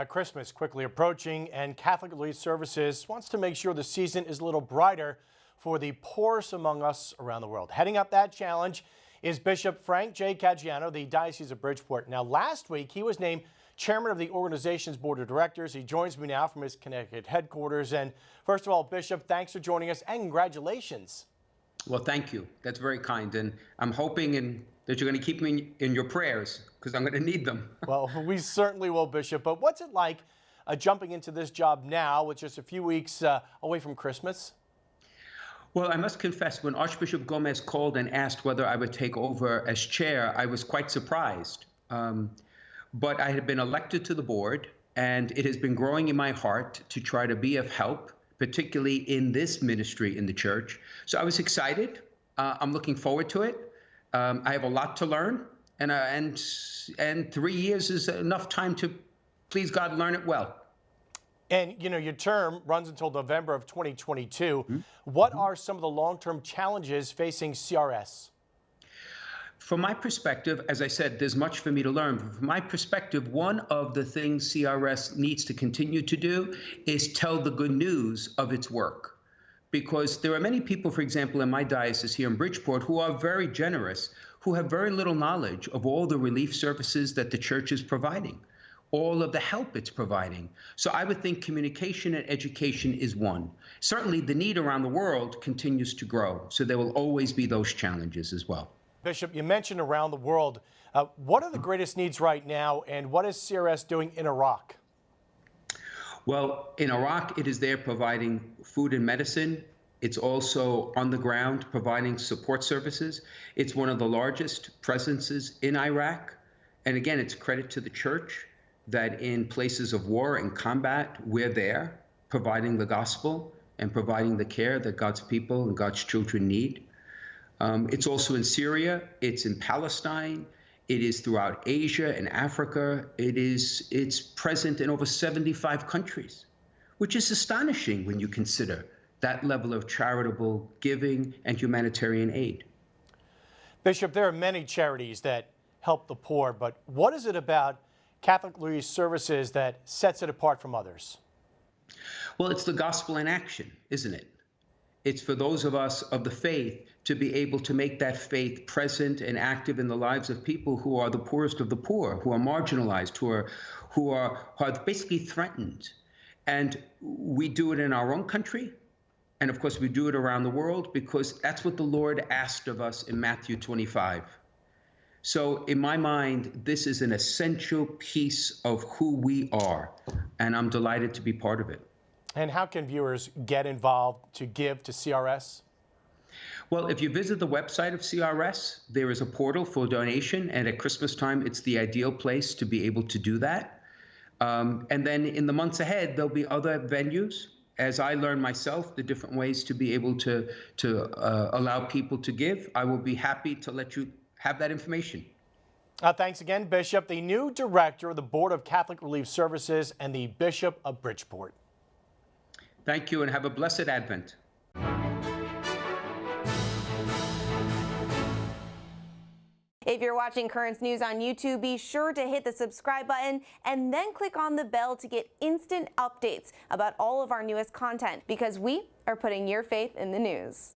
Christmas quickly approaching, and Catholic Relief Services wants to make sure the season is a little brighter for the poorest among us around the world. Heading up that challenge is Bishop Frank J. Caggiano, the Diocese of Bridgeport. Now, last week, he was named chairman of the organization's board of directors. He joins me now from his Connecticut headquarters. And first of all, Bishop, thanks for joining us and congratulations. Well, thank you. That's very kind. And I'm hoping that you're going to keep me in your prayers because I'm going to need them. Well, we certainly will, Bishop. But what's it like jumping into this job now with just a few weeks away from Christmas? Well, I must confess, when Archbishop Gomez called and asked whether I would take over as chair, I was quite surprised. But I had been elected to the board, and it has been growing in my heart to try to be of help, particularly in this ministry in the church. So I was excited. I'm looking forward to it. I have a lot to learn, and 3 years is enough time to, please God, learn it well. And, you know, your term runs until November of 2022. Mm-hmm. What are some of the long-term challenges facing CRS? From my perspective, as I said, there's much for me to learn. From my perspective, one of the things CRS needs to continue to do is tell the good news of its work. Because there are many people, for example, in my diocese here in Bridgeport, who are very generous, who have very little knowledge of all the relief services that the church is providing, all of the help it's providing. So I would think communication and education is one. Certainly the need around the world continues to grow, so there will always be those challenges as well. Bishop, you mentioned around the world. What are the greatest needs right now, and what is CRS doing in Iraq? Well, in Iraq, it is there providing food and medicine. It's also on the ground providing support services. It's one of the largest presences in Iraq. And again, it's credit to the church that in places of war and combat, we're there providing the gospel and providing the care that God's people and God's children need. It's also in Syria, it's in Palestine, it is throughout Asia and Africa. It's present in over 75 countries, which is astonishing when you consider that level of charitable giving and humanitarian aid. Bishop, there are many charities that help the poor, but what is it about Catholic Relief Services that sets it apart from others? Well, it's the gospel in action, isn't it? It's for those of us of the faith to be able to make that faith present and active in the lives of people who are the poorest of the poor, who are marginalized, who are basically threatened. And we do it in our own country. And of course, we do it around the world because that's what the Lord asked of us in Matthew 25. So in my mind, this is an essential piece of who we are. And I'm delighted to be part of it. And how can viewers get involved to give to CRS? Well, if you visit the website of CRS, there is a portal for donation, and at Christmas time, it's the ideal place to be able to do that. And then in the months ahead, there'll be other venues. As I learn myself the different ways to be able to allow people to give, I will be happy to let you have that information. Thanks again, Bishop, the new director of the Board of Catholic Relief Services and the Bishop of Bridgeport. Thank you, and have a blessed Advent. If you're watching Currents News on YouTube, be sure to hit the subscribe button and then click on the bell to get instant updates about all of our newest content, because we are putting your faith in the news.